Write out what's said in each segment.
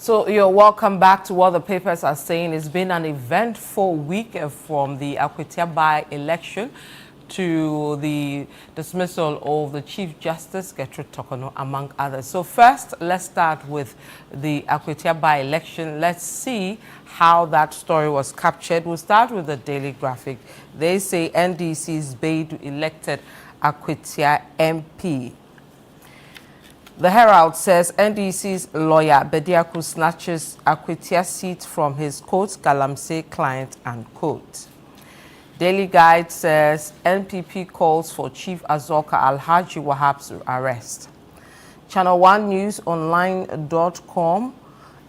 So you're welcome back to what the papers are saying. It's been an eventful week from the Akwatia by-election to the dismissal of the Chief Justice, Gertrude Tokono, among others. So first, let's start with the Akwatia by-election. Let's see how that story was captured. We'll start with the Daily Graphic. They say NDC's bid elected Akwatia MP. The Herald says NDC's lawyer Bediaku snatches Akwatia seat from his quote Galamsey client and quote. Daily Guide says NPP calls for Chief Azoka Alhaji Wahab's arrest. Channel 1 News Online.com,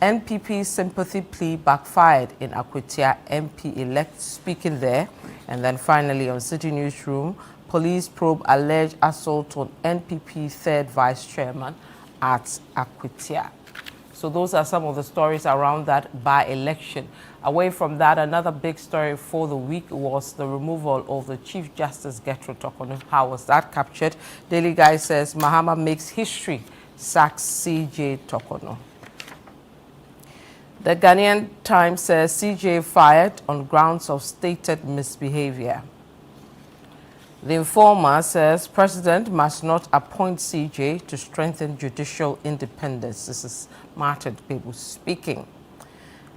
NPP sympathy plea backfired in Akwatia MP elect speaking there. And then finally on City Newsroom, police probe alleged assault on NPP third vice chairman at Akwatia. So those are some of the stories around that by-election. Away from that, another big story for the week was the removal of the Chief Justice Gertrude Tokono. How was that captured? Daily Guide says Mahama makes history, sacks CJ Tokono. The Ghanaian Times says CJ fired on grounds of stated misbehavior. The Informer says President must not appoint CJ to strengthen judicial independence. This is Martin People speaking.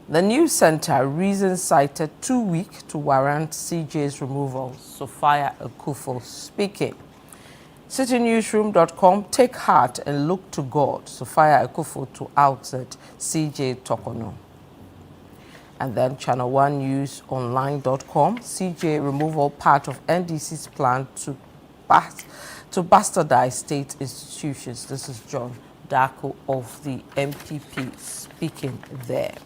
The News Center reasons cited 2 weeks to warrant CJ's removal. Sophia Akufo speaking. CityNewsroom.com, take heart and look to God. Sophia Akufo to outset CJ Tokono. And then Channel 1 News Online.com, CJ removal part of NDC's plan to bastardize state institutions. This is John Darko of the MPP speaking there.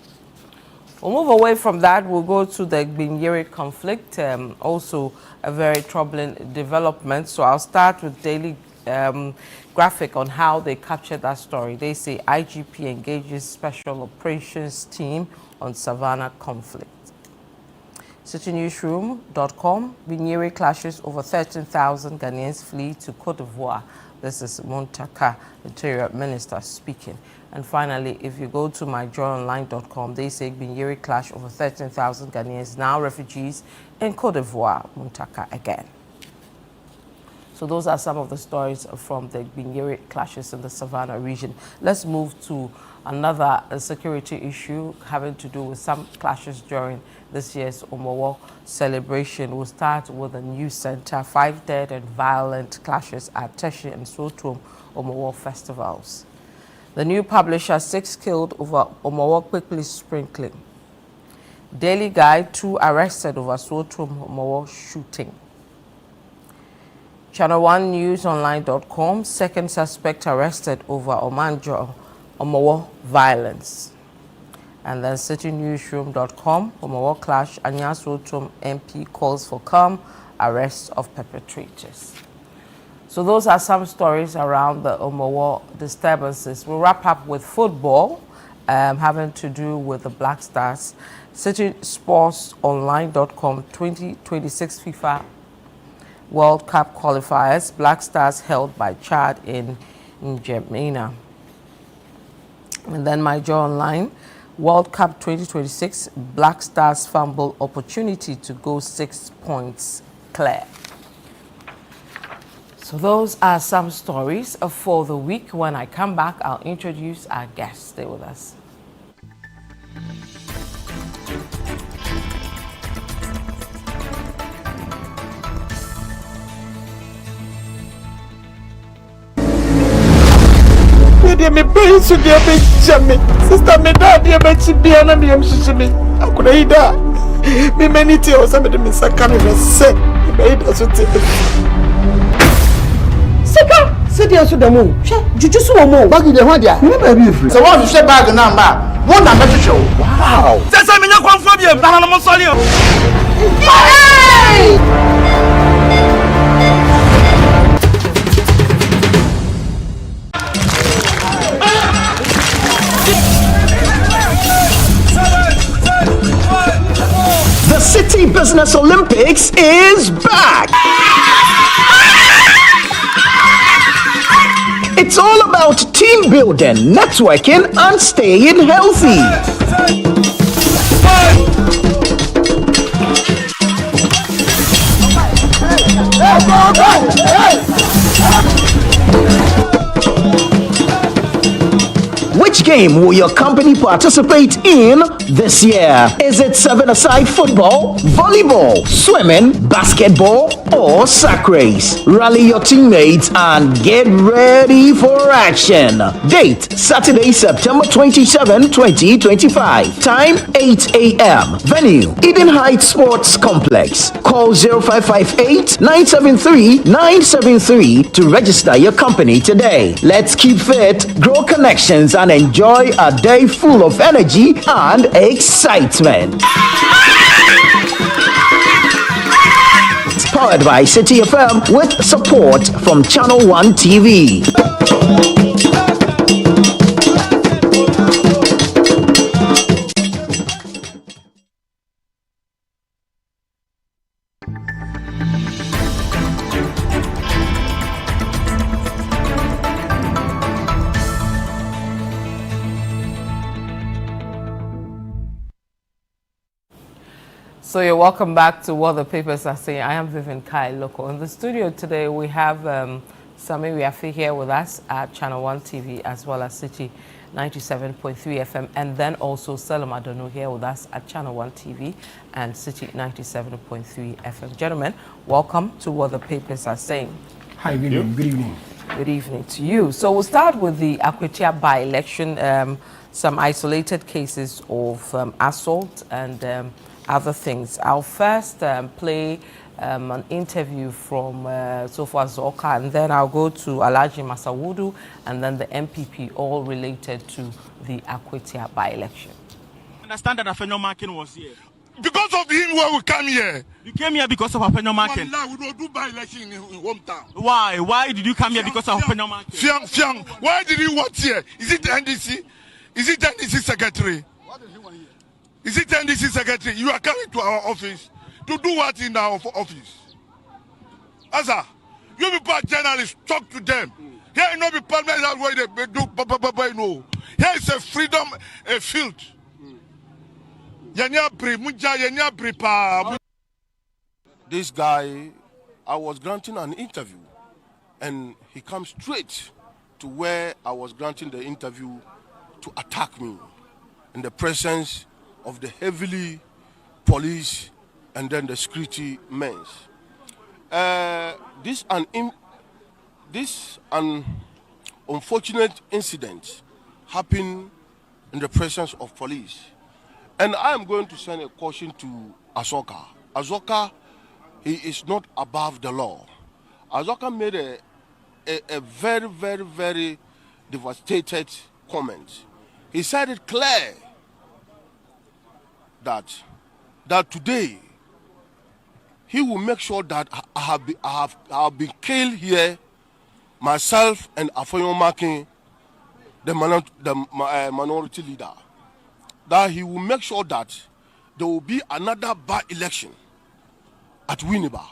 We'll move away from that. We'll go to the Gbinyere conflict, also a very troubling development. So I'll start with Daily Graphic on how they captured that story. They say IGP engages special operations team on Savannah conflict. CityNewsroom.com, Gbinyere clashes over 13,000 Ghanaians flee to Cote d'Ivoire. This is Montaka, Interior Minister, speaking. And finally, if you go to myjoyonline.com, they say Gbinyere clash over 13,000 Ghanaians, now refugees in Cote d'Ivoire. Montaka again. So those are some of the stories from the Gbinyere clashes in the Savannah region. Let's move to another security issue having to do with some clashes during this year's Omowo celebration. We'll start with the news center. 5 dead and violent clashes at Teshi and Sotum Omowo festivals. The new publisher, 6 killed over Omowo quickly sprinkling. Daily Guide, 2 arrested over Sotum Omowo shooting. Channel 1 News Online.com, 2nd suspect arrested over Omanjo Omowo violence. And then CityNewsroom.com, Omowo clash, Anya Sotum MP calls for calm arrest of perpetrators. So those are some stories around the Omowo disturbances. We'll wrap up with football, having to do with the Black Stars. CitySportsOnline.com, 2026 FIFA World Cup qualifiers, Black Stars held by Chad in N'Djamena. And then My Joy Online, World Cup 2026, Black Stars fumble opportunity to go 6 points clear. So those are some stories for the week. When I come back, I'll introduce our guests. Stay with us. Me pay so dear me jame sister me dad dear me chibia na me amshishimi akuna ida me many tea o some me saka me say me ida so te saka se dia so demo hwe juju so mo bag de ho dia me ba bi free so what hwe bag na ma wo na me hwe wow se me nya kwamfo bia na na mo sori o The City Business Olympics is back! It's all about team building, networking, and staying healthy. Which game will your company participate in this year? Is it 7-a-side football, volleyball, swimming, basketball, or sack race? Rally your teammates and get ready for action. Date Saturday, September 27, 2025. Time 8 a.m. Venue Eden Heights Sports Complex. Call 0558 973 973 to register your company today. Let's keep fit, grow connections, and enjoy a day full of energy and excitement. It's powered by City FM with support from Channel 1 TV. So you're welcome back to What the Papers Are Saying. I am Vivian Lokko. In the studio today, we have Sami Wiafi here with us at Channel 1 TV as well as City 97.3 FM, and then also Selim Adonu here with us at Channel 1 TV and City 97.3 FM. Gentlemen, welcome to What the Papers Are Saying. Hi, Vivian. Good evening. Good evening to you. So we'll start with the Akwatia by-election, some isolated cases of assault and other things. I'll first play an interview from Sofwa Zoka, and then I'll go to Alhaji Masawudu, and then the MPP, all related to the Akwatia by-election. I understand that Afenyo Markin was here. Because of him, where we come here. You came here because of Afenyo Markin? We don't do by-election in hometown. Why? Why did you come here because of Afenyo Markin? Fiang, why did he want here? Is it the NDC? Is it the NDC secretary? What did he want here? Is it the NDC secretary? You are coming to our office to do what in our office? Asa, you people are journalists, talk to them. Here you know the parliament where they do no. Here is a freedom field. This guy, I was granting an interview, and he comes straight to where I was granting the interview to attack me in the presence of the heavily police and then the security men. This unfortunate incident happened in the presence of police. And I am going to send a caution to Azoka. Azoka, he is not above the law. Azoka made a very, very, very devastated comment. He said it clear that today he will make sure that I have been killed here, myself and Afenyo Markin, the minority leader. That he will make sure that there will be another by-election at Winneba.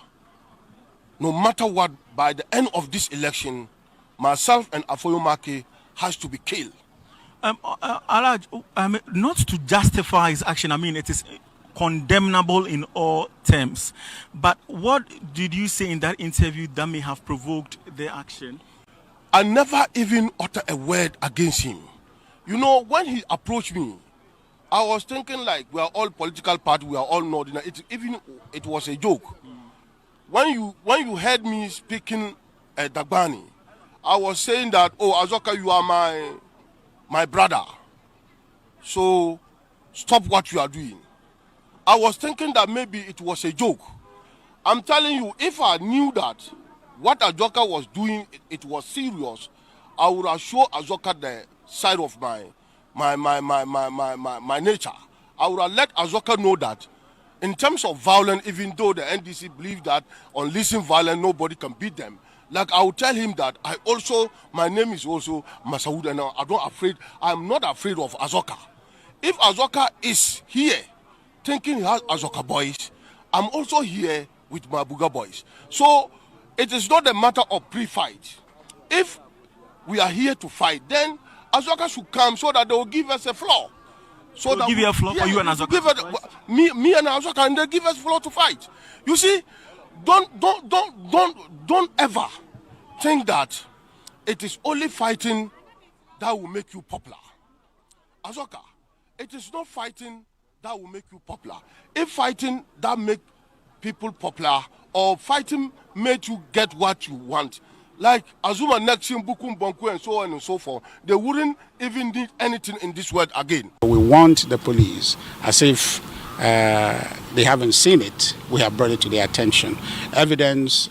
No matter what, by the end of this election, myself and Afenyo Markin has to be killed. Not to justify his action, I mean, it is condemnable in all terms. But what did you say in that interview that may have provoked the action? I never even uttered a word against him. You know, when he approached me, I was thinking like we are all political parties, we are all nodding. It was a joke. When you heard me speaking at Dagbani, I was saying that, oh, Azoka, you are my brother. So stop what you are doing. I was thinking that maybe it was a joke. I'm telling you, if I knew that what Azoka was doing, it was serious, I would have shown Azoka the side of my nature. I would have let Azoka know that in terms of violence, even though the NDC believe that on listen violence, nobody can beat them. Like I would tell him that my name is also Masaud, and I'm not afraid of Azoka. If Azoka is here thinking he has Azoka boys, I'm also here with my Buga boys. So it is not a matter of pre-fight. If we are here to fight. Then Azoka should come so that they will give us a floor. So that give you a floor for you and Azoka. Me and Azoka, and they give us floor to fight. You see, don't ever think that it is only fighting that will make you popular. Azoka, it is not fighting that will make you popular. If fighting that make people popular, or fighting made you get what you want, like Azuma, Nexim, Bukum, Bonku, and so on and so forth, they wouldn't even need anything in this world again. We want the police, as if they haven't seen it, we have brought it to their attention. Evidence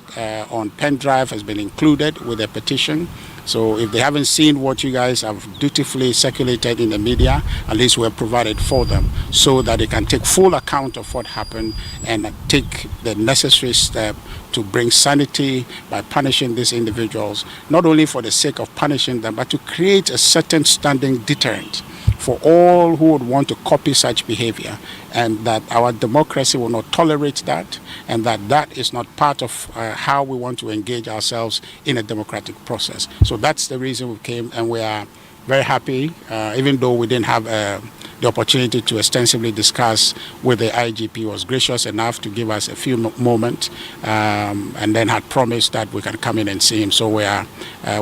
on pen drive has been included with a petition. So if they haven't seen what you guys have dutifully circulated in the media, at least we have provided for them so that they can take full account of what happened and take the necessary step to bring sanity by punishing these individuals, not only for the sake of punishing them, but to create a certain standing deterrent for all who would want to copy such behavior, and that our democracy will not tolerate that, and that is not part of how we want to engage ourselves in a democratic process. So that's the reason we came, and we are very happy, even though we didn't have the opportunity to extensively discuss with the IGP. Was gracious enough to give us a few moments, and then had promised that we can come in and see him. So we are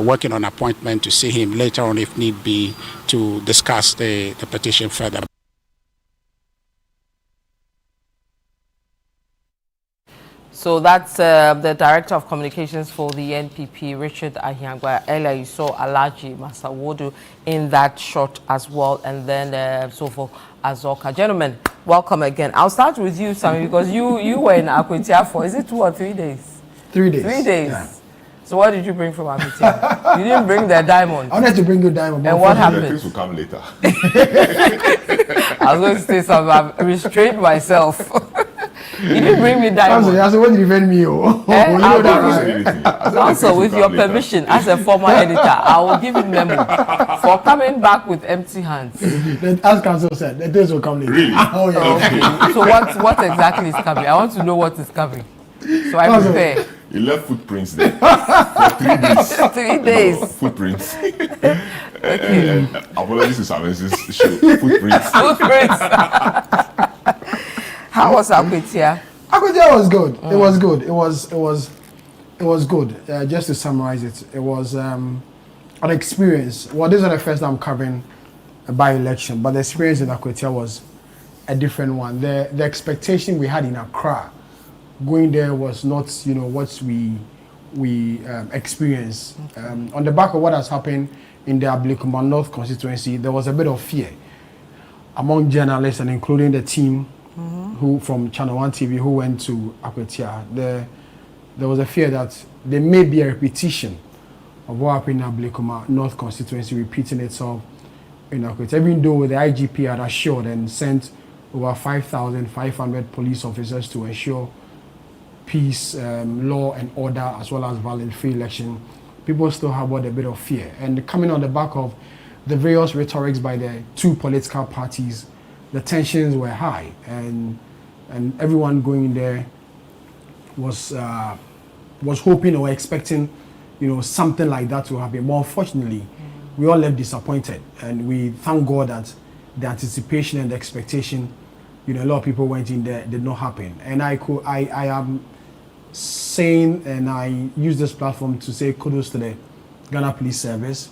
working on appointment to see him later on, if need be, to discuss the petition further. So that's the Director of Communications for the NPP, Richard Ahiangwa. Earlier you saw Alhaji Masawodu in that shot as well, and then so for Azoka. Gentlemen, welcome again. I'll start with you, Sammy, because you were in Akwatia for, is it 2 or 3 days? 3 days. 3 days. Yeah. So what did you bring from Akwatia? You didn't bring the diamond. I wanted to bring you diamond. And what happened? Things will come later. I was going to say something. I've restrained myself. You didn't bring me diamond. I said, what did you defend me? Also, with your permission, as a former editor, I will give you memo for coming back with empty hands. As council said, the things will come later. Really? Oh, yeah. Okay. So what exactly is coming? I want to know what is coming, so I prepare. You left footprints there for 3 days. 3 days. Footprints. Okay. Apologies to Samuel's show. Footprints. Footprints. How was Akwatia? Akwatia was good. It was good. It was good. Just to summarize it, it was an experience. Well, this is not the first time I'm covering a by-election, but the experience in Akwatia was a different one. The expectation we had in Accra going there was not, what we experienced. On the back of what has happened in the Ablekuma North constituency, there was a bit of fear among journalists, and including the team who from Channel 1 TV who went to Akwatia. There was a fear that there may be a repetition of what happened in Ablekuma North constituency repeating itself in Akwatia, even though the IGP had assured and sent over 5,500 police officers to ensure peace, law and order, as well as valid free election. People still harbored a bit of fear. And coming on the back of the various rhetorics by the two political parties, the tensions were high, and everyone going there was hoping or expecting, something like that to happen. But unfortunately, we all left disappointed, and we thank God that the anticipation and the expectation, a lot of people went in there, did not happen. And I am saying, and I use this platform to say kudos to the Ghana Police Service.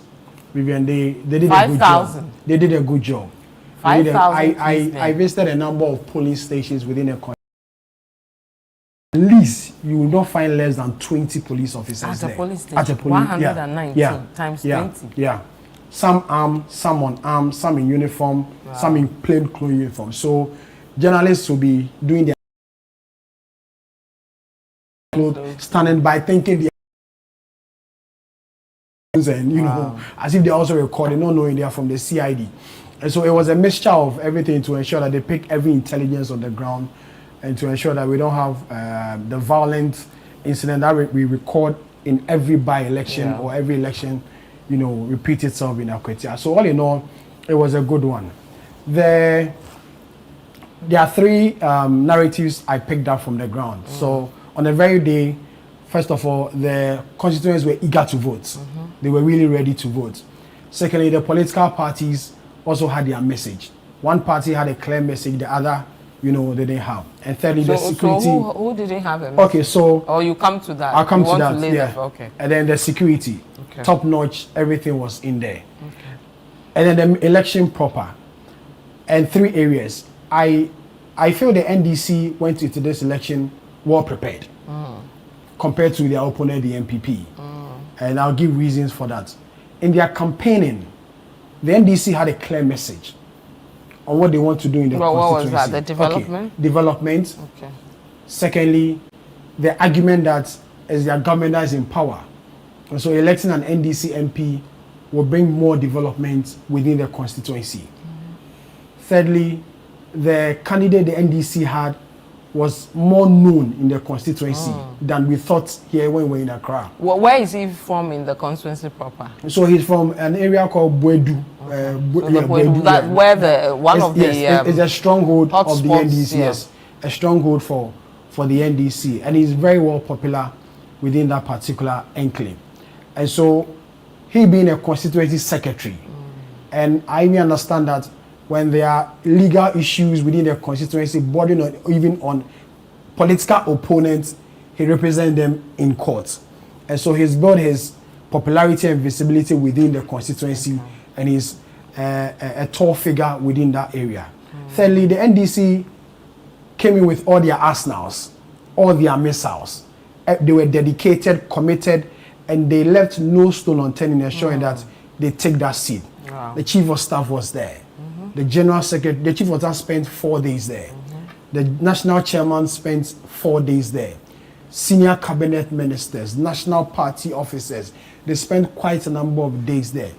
Vivian, they did 5, a good job. They did a good job. 5,000. I visited a number of polling stations within a country. At least you will not find less than 20 police officers at there. A police station. At a police 119 times 20. Yeah. Some armed, some unarmed, some in uniform, some in plain clothes uniform. So journalists will be doing their clothes, standing by, thinking the and as if they're also recording, not knowing they are from the CID. And so it was a mixture of everything to ensure that they pick every intelligence on the ground, and to ensure that we don't have the violent incident that we record in every by-election or every election, repeat itself in Akwatia. So all in all, it was a good one. There are 3 narratives I picked up from the ground. So on the very day, First of all, the constituents were eager to vote. They were really ready to vote. Secondly, the political parties also had their message. One party had a clear message, the other, they didn't have. And thirdly, the security. So who didn't have a message? Okay, so. Or you come to that. I'll come to that. Yeah. Okay. And then the security, top notch, everything was in there. Okay. And then the election proper, and 3 areas. I feel the NDC went into this election well prepared compared to their opponent, the MPP. And I'll give reasons for that. In their campaigning, the NDC had a clear message on what they want to do in the constituency. What was that? The development? Okay. Development. Okay. Secondly, the argument that as their government that is in power, and so electing an NDC MP will bring more development within the constituency. Thirdly, the candidate the NDC had was more known in the constituency than we thought here when we were in Accra. Well, where is he from in the constituency proper? So he's from an area called Bwedu. Bwedu, where it's a stronghold of the NDC. Yeah. Yes, a stronghold for the NDC, and he's very well popular within that particular enclave. And so he being a constituency secretary, and I even understand that when there are legal issues within the constituency, bordering on even on political opponents, he represents them in court. And so he's built his popularity and visibility within the constituency, and he's a tall figure within that area. Thirdly, the NDC came in with all their arsenals, all their missiles. They were dedicated, committed, and they left no stone unturned in ensuring that they take that seat. Wow. The chief of staff was there. The general secretary, the chief of staff spent 4 days there. The national chairman spent 4 days there. Senior cabinet ministers, national party officers, they spent quite a number of days there.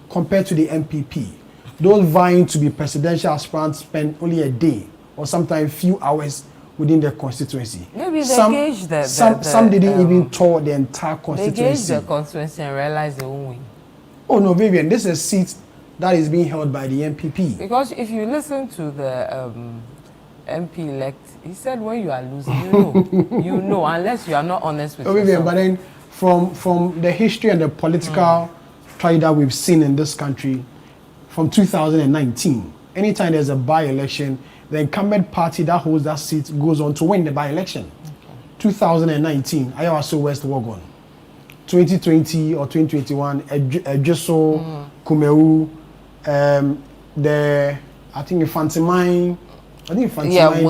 Compared to the MPP, those vying to be presidential aspirants spent only a day or sometimes few hours within the constituency. Maybe they gauged some didn't even tour the entire constituency. They gauged the constituency and realized they won't win. Oh no, Vivian, this is a seat that is being held by the MPP. Because if you listen to the MP elect, he said when you are losing, you know, unless you are not honest with yourself. But then from the history and the political trial that we've seen in this country, from 2019, anytime there's a by-election, the incumbent party that holds that seat goes on to win the by-election. 2019, Ayawaso West Wagon. 2020 or 2021, Ejoso, Kumewu, I think Infantimine,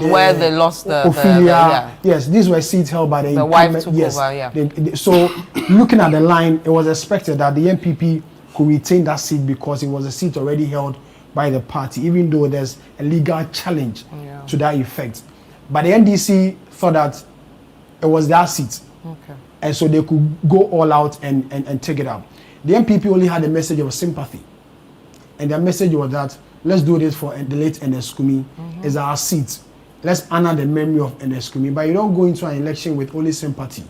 where they lost the Ophelia. Yes, these were seats held by the wife incumbent. took Yes. over, yeah. So looking at the line, it was expected that the MPP could retain that seat because it was a seat already held by the party, even though there's a legal challenge to that effect. But the NDC thought that it was their seat. Okay. And so they could go all out and take it out. The MPP only had a message of sympathy. And their message was that, let's do this for the late Eneskumi. It's our seat. Let's honor the memory of Eneskumi. But you don't go into an election with only sympathy.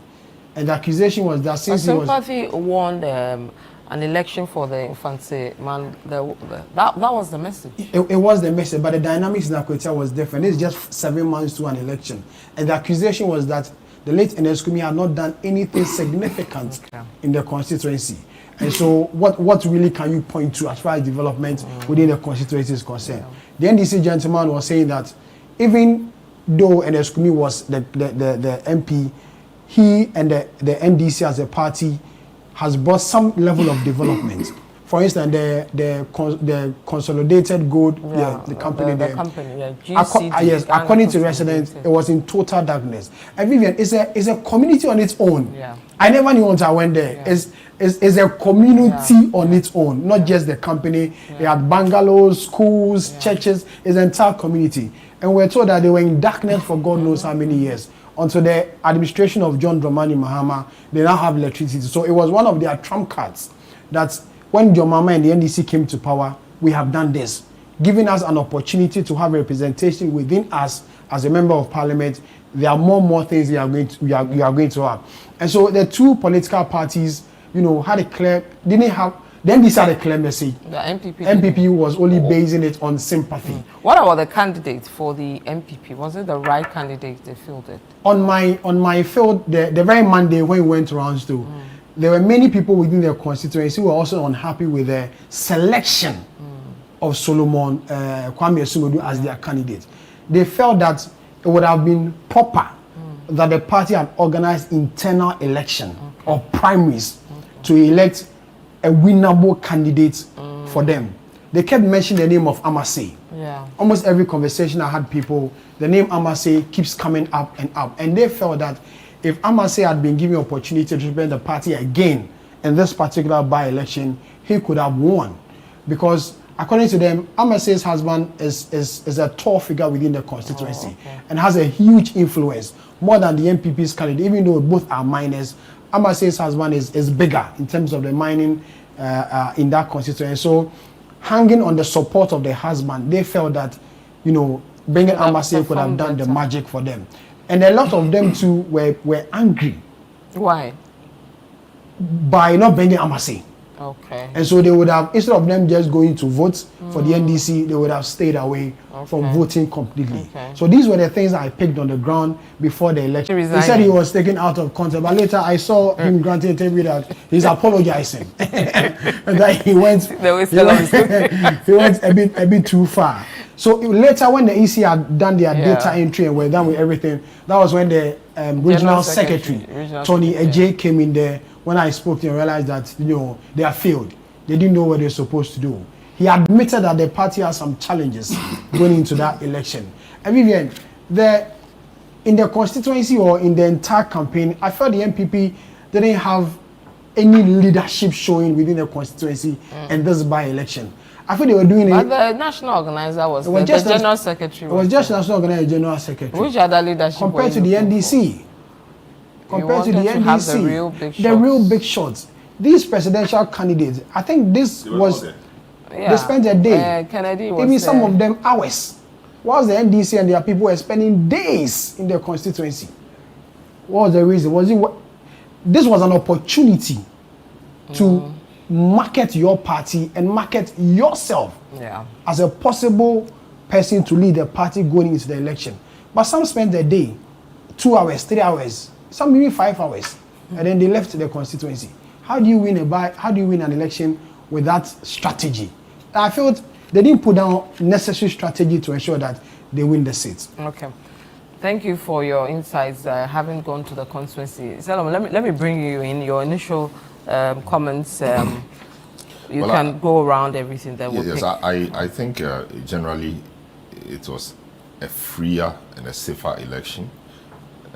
And the accusation was that since sympathy won an election for the infancy man, that was the message. It was the message, but the dynamics in Akwatia was different. It's just 7 months to an election. And the accusation was that the late Eneskumi had not done anything significant in the constituency. And so what really can you point to as far as development within the constituency is concerned? The NDC gentleman was saying that even though Eneskumi was the MP, he and the NDC as a party has brought some level of development. For instance, the consolidated gold, the company there. Yes, according to residents, it was in total darkness. And Vivian, it's a community on its own. Yeah. I never knew until I went there. Yeah. It's a community on its own, not just the company. Yeah. They had bungalows, schools, churches. It's an entire community. And we're told that they were in darkness for God knows how many years. Until the administration of John Dramani Mahama, they now have electricity. So it was one of their trump cards that when John Mahama and the NDC came to power, we have done this, giving us an opportunity to have representation within us as a member of parliament. There are more things we are going to have. And so the two political parties, had a clear, didn't have Then these are the clear message. The MPP. MPP was only basing it on sympathy. What about the candidate for the MPP? Was it the right candidate they fielded? On my field, the very Monday when we went to rounds two, there were many people within their constituency who were also unhappy with the selection of Solomon Kwame Asumodu as their candidate. They felt that it would have been proper that the party had organized internal election or primaries to elect a winnable candidate for them. They kept mentioning the name of Amase. Yeah. Almost every conversation I had people, the name Amase keeps coming up and up. And they felt that if Amase had been given opportunity to represent the party again in this particular by-election, he could have won. Because according to them, Amase's husband is a tall figure within the constituency and has a huge influence, more than the MPP's candidate. Even though both are minors, Amase's husband is bigger in terms of the mining in that constituency. So, hanging on the support of the husband, they felt that, bringing Amase could have done the magic for them. And a lot of them too were angry. Why? By not bringing Amase. Okay. And so they would have, instead of them just going to vote for the NDC, they would have stayed away from voting completely. Okay. So these were the things I picked on the ground before the election. He said he was taken out of context, but later I saw him granting an interview that he's apologizing. And that he went a bit too far. So later when the EC had done their data entry and were done with everything, that was when the regional secretary Tony Ejay came in there. When I spoke to him, I realized that, they are failed. They didn't know what they're supposed to do. He admitted that the party has some challenges going into that election. And Vivian, in the constituency or in the entire campaign, I felt the MPP didn't have any leadership showing within the constituency and this by-election. I thought they were doing but the national organizer was the general secretary. It was just national organizer, general secretary. Which other leadership compared to the NDC? Compared to the NDC, the real big shots. These presidential candidates, I think this was, they spent a day, Kennedy was even some of them hours. Whilst the NDC and their people were spending days in their constituency. What was the reason? This was an opportunity to market your party and market yourself as a possible person to lead the party going into the election. But some spent the day, 2 hours, 3 hours, some even 5 hours, and then they left the constituency. How do you win an election with that strategy? I felt they didn't put down necessary strategy to ensure that they win the seats. Okay. Thank you for your insights. I haven't gone to the constituency. Solomon, let me bring you in your initial comments. You can go around everything that we Yes, I think generally it was a freer and a safer election.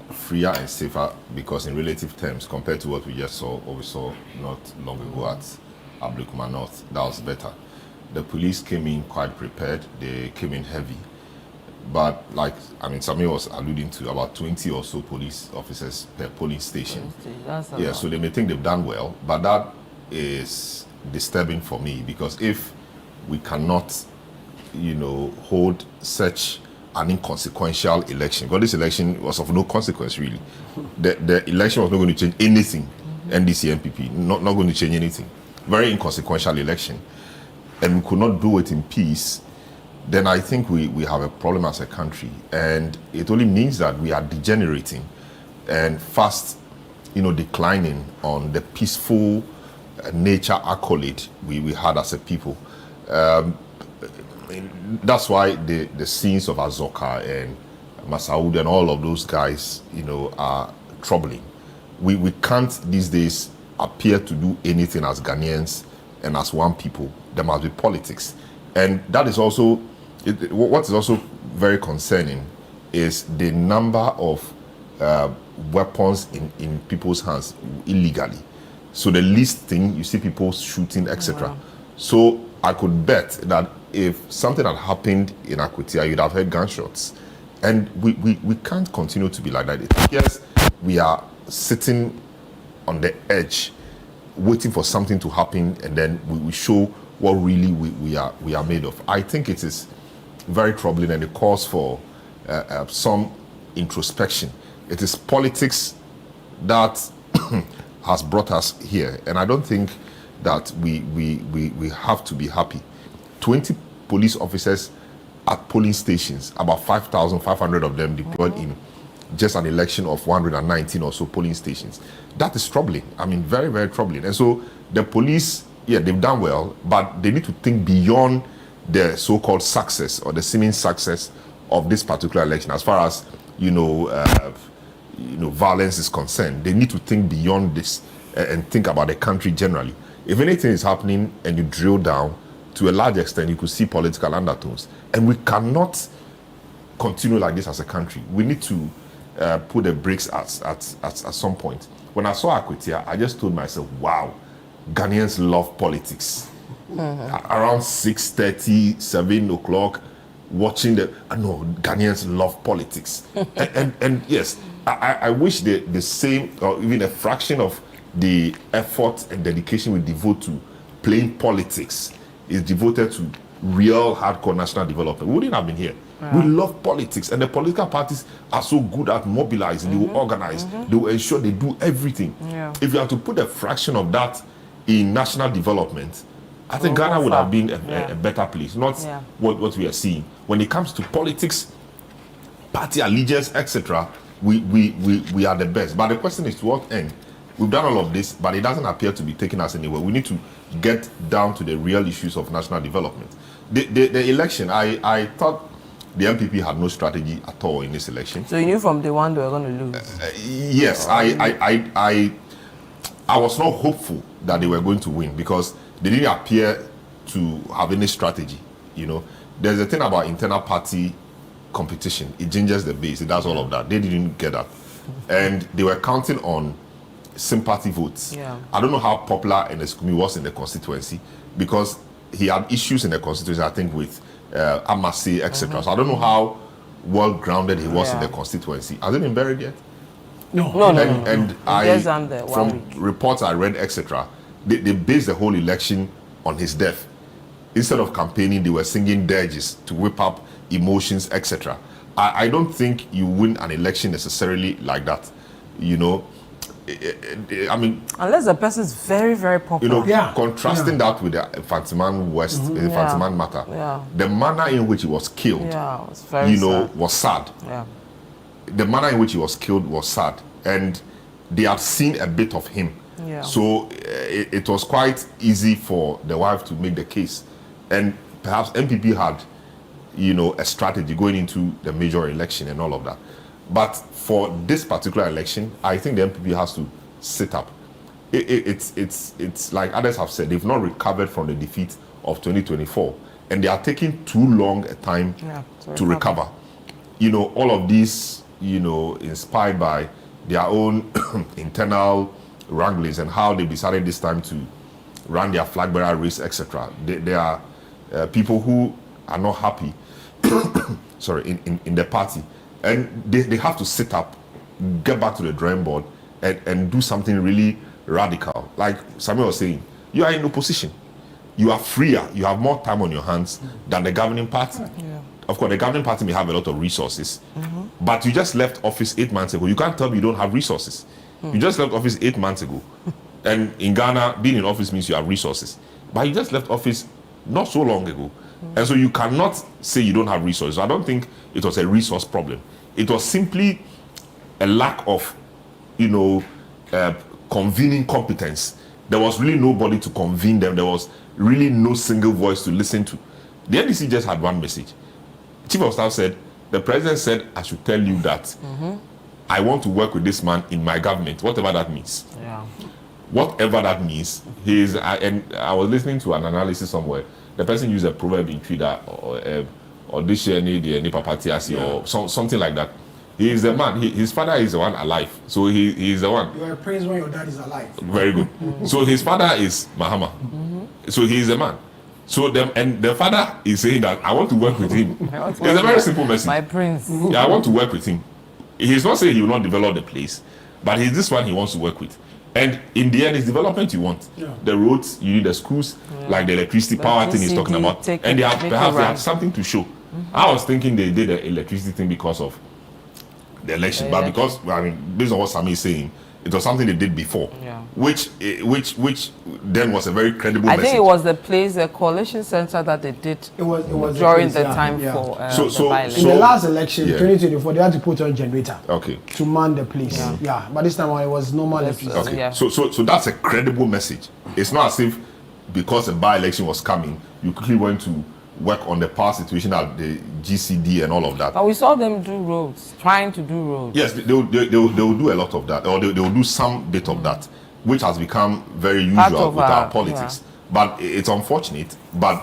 Freer and safer because in relative terms, compared to what we just saw, or we saw not long ago at Ablekuma North, that was better. The police came in quite prepared. They came in heavy. But Samir was alluding to about 20 or so police officers per polling station. So they may think they've done well, but that is disturbing for me because if we cannot, hold such an inconsequential election, because this election was of no consequence really. The election was not going to change anything, NDC, MPP, not going to change anything. Very inconsequential election. And we could not do it in peace, then I think we have a problem as a country. And it only means that we are degenerating and fast, declining on the peaceful nature accolade we had as a people. That's why the scenes of Azoka and Masaoud and all of those guys, are troubling. We can't these days appear to do anything as Ghanaians and as one people. There must be politics. And that is also, what is also very concerning is the number of weapons in people's hands illegally. So the least thing, you see people shooting, etc. Wow. So I could bet that if something had happened in Akwatia, you'd have heard gunshots. And we can't continue to be like that. It appears we are sitting on the edge, waiting for something to happen, and then we show what really we are made of. I think it is very troubling and it calls for some introspection. It is politics that has brought us here, and I don't think that we have to be happy. 20 police officers at polling stations, about 5,500 of them deployed in just an election of 119 or so polling stations. That is troubling. I mean, very, very troubling. And so the police, yeah, they've done well, but they need to think beyond the so-called success or the seeming success of this particular election. As far as, violence is concerned, they need to think beyond this and think about the country generally. If anything is happening and you drill down, to a large extent, you could see political undertones. And we cannot continue like this as a country. We need to put the brakes at some point. When I saw Akwatia, I just told myself, wow, Ghanaians love politics. Around 6:30, 7 o'clock, watching Ghanaians love politics. and yes, I wish the same, or even a fraction of the effort and dedication we devote to playing politics is devoted to real hardcore national development. We wouldn't have been here. We love politics, and the political parties are so good at mobilizing. They will organize. They will ensure they do everything. If you have to put a fraction of that in national development, I think Ghana would have been a better place, not what we are seeing. When it comes to politics, party allegiance, etc., we are the best. But the question is, to what end? We've done all of this, but it doesn't appear to be taking us anywhere. We need to get down to the real issues of national development. The election, I thought the MPP had no strategy at all in this election. So you knew from day one they were going to lose? Yes, I was not hopeful that they were going to win because they didn't appear to have any strategy. There's a thing about internal party competition. It changes the base. It does all of that. They didn't get that. And they were counting on sympathy votes. I don't know how popular Eneskumi was in the constituency because he had issues in the constituency, I think, with Amasi, etc. So I don't know how well grounded he was in the constituency. Has he been buried yet? No. And from reports I read, etc., they based the whole election on his death. Instead of campaigning, they were singing dirges to whip up emotions, etc. I don't think you win an election necessarily like that. I mean, unless the person is very, very popular. Contrasting that with the Fantiman West, Fantiman matter, the manner in which he was killed, was very sad. Was sad. The manner in which he was killed was sad, and they had seen a bit of him. So it was quite easy for the wife to make the case, and perhaps MPP had, a strategy going into the major election and all of that. But for this particular election, I think the MPP has to sit up. It's like others have said, they've not recovered from the defeat of 2024, and they are taking too long a time to recover. All of these, inspired by their own internal wranglings and how they decided this time to run their flag bearer race, etc. There are people who are not happy, in the party. And they have to sit up, get back to the drawing board, and do something really radical. Like Samuel was saying, you are in opposition. You are freer. You have more time on your hands than the governing party. Of course, the governing party may have a lot of resources, but you just left office 8 months ago. You can't tell me you don't have resources. You just left office 8 months ago. And in Ghana, being in office means you have resources. But you just left office not so long ago. And so you cannot say you don't have resources. I don't think it was a resource problem. It was simply a lack of, convening competence. There was really nobody to convene them. There was really no single voice to listen to. The NDC just had one message. Chief of Staff said, the president said, I should tell you that I want to work with this man in my government, whatever that means. Whatever that means. And I was listening to an analysis somewhere. The person used a proverb in Twitter, or this year need or something like that. He is the man. His father is the one alive, so he is the one. You are praised when your dad is alive. Very good. So his father is Mahama. So he is the man. So the father is saying that I want to work with him. It's a very simple message. My prince. Yeah, I want to work with him. He's not saying he will not develop the place, but he's this one he wants to work with. And in the end, it's development you want. The roads, you need the schools, like the electricity power thing he's talking about. And they have something to show. I was thinking they did the electricity thing because of the election, but because, based on what Sami is saying, It was something they did before, which then was a very credible message. I think it was the place, the coalition center that they did It was during the the place, time for the by-election. in the last election, 2024, they had to put on generator Okay. to man the place. But this time it was normal electricity. Okay. Yeah. So that's a credible message. It's not as if because the by-election was coming, you quickly went to work on the power situation at the GCD and all of that. But we saw them do roads, trying to do roads. Yes, they will do a lot of that, or they will do some bit of that, which has become very usual with our politics. But it's unfortunate. But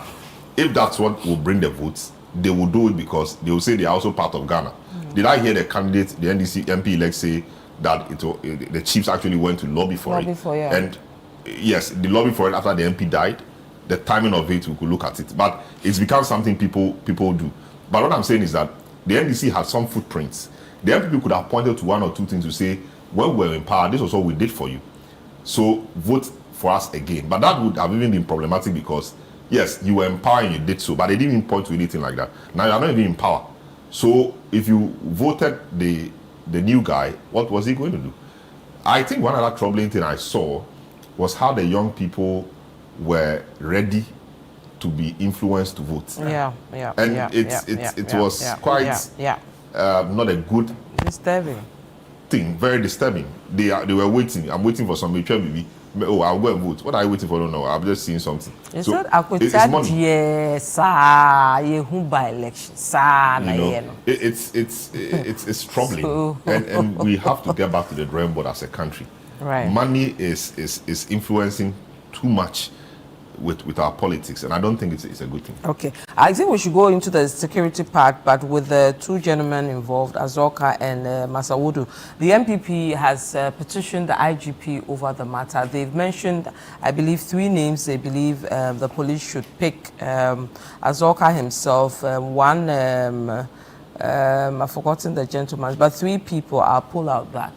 if that's what will bring the votes, they will do it because they will say they are also part of Ghana. Did I hear the candidate, the NDC MP elect, say that the chiefs actually went to lobby for it? And yes, the lobby for it after the MP died. The timing of it, we could look at it, but it's become something people do. But what I'm saying is that the NDC has some footprints. The MPP could have pointed to one or two things to say, when we were in power, this was what we did for you, so vote for us again. But that would have even been problematic because yes, you were in power and you did so, but they didn't even point to anything like that. Now you're not even in power, so if you voted the new guy, what was he going to do? I think one other troubling thing I saw was how the young people were ready to be influenced to vote. It was quite not a good disturbing thing, very disturbing. They were waiting. I'm waiting for somebody. Oh, I'll go and vote. What are you waiting for? No, I'm just seeing something. It's not Akwatia, yes, by election, it's troubling, and we have to get back to the drawing board as a country. Right. Money is influencing too much with our politics, and I don't think it's a good thing. Okay, I think we should go into the security part, but with the two gentlemen involved, Azoka and Masawudu. The MPP has petitioned the IGP over the matter. They've mentioned, I believe, 3 names. They believe the police should pick Azoka himself, one, I've forgotten the gentleman, but 3 people. I'll pull out that.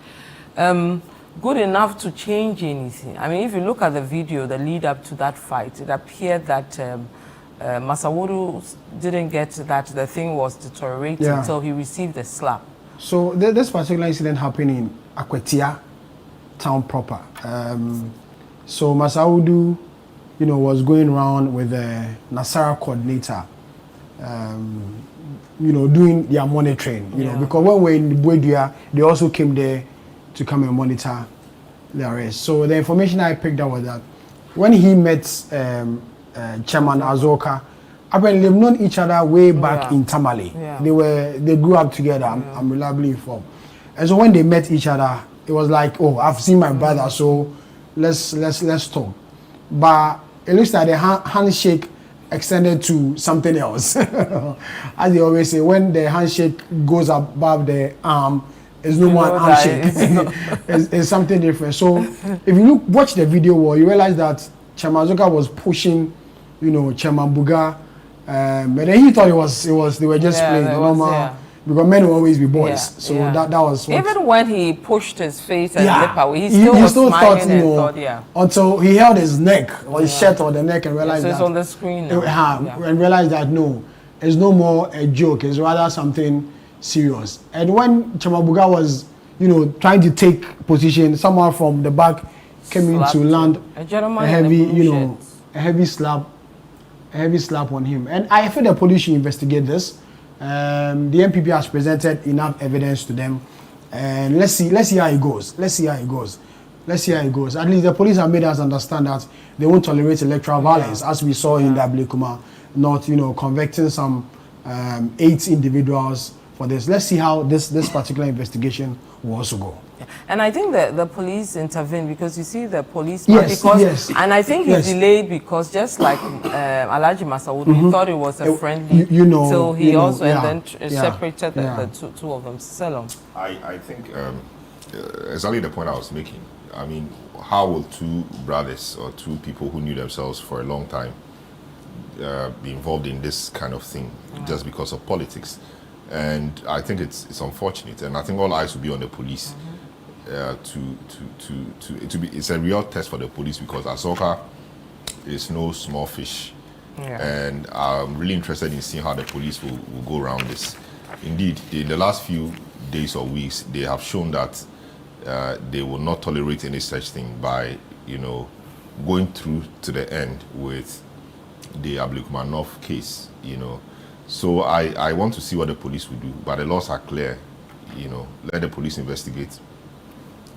Good enough to change anything. I mean, if you look at the video, the lead up to that fight, it appeared that Masawudu didn't get that the thing was deteriorating until he received a slap. So this particular incident happened in Akwatia town proper. So Masawudu, was going around with the Nasara coordinator, doing their monitoring, because when we're in Buedia, they also came there to come and monitor the arrest. So the information I picked up was that when he met Chairman Azoka, apparently they've known each other way back in Tamale. They grew up together. I'm reliably informed. And so when they met each other, it was like, oh, I've seen my brother, so let's talk. But it looks like the handshake extended to something else. As they always say, when the handshake goes above the arm, it's no more handshake. It's something different. So if you watch the video, you realize that Chairman Azoka was pushing, Chairman Buga, but then he thought they were just playing the normal. Because men will always be boys, so that was what, even when he pushed his face and lip away, he still thought, until he held his neck or his shirt on the neck and realized that it's on the screen now. And realized that no, it's no more a joke, it's rather something serious. And when Chamabuga was, trying to take position, someone from the back came in to land a heavy slap on him. And I feel the police should investigate this. The MPP has presented enough evidence to them, and let's see how it goes. At least the police have made us understand that they won't tolerate electoral violence, as we saw in the Ablekuma, not convicting some 8 individuals for this. Let's see how this particular investigation will also go. And I think that the police intervened because you see the police, and I think he delayed because just like Alhaji Masawudu, he thought it was a friendly, so he also and then separated the two of them. Salom. I think exactly the point I was making. I mean, how will 2 brothers or 2 people who knew themselves for a long time be involved in this kind of thing just because of politics? And I think it's unfortunate, and I think all eyes will be on the police. It's a real test for the police because Azoka is no small fish, and I'm really interested in seeing how the police will go around this. Indeed, in the last few days or weeks, they have shown that they will not tolerate any such thing by, going through to the end with the Abdulkumanov case, So I want to see what the police will do, but the laws are clear, let the police investigate.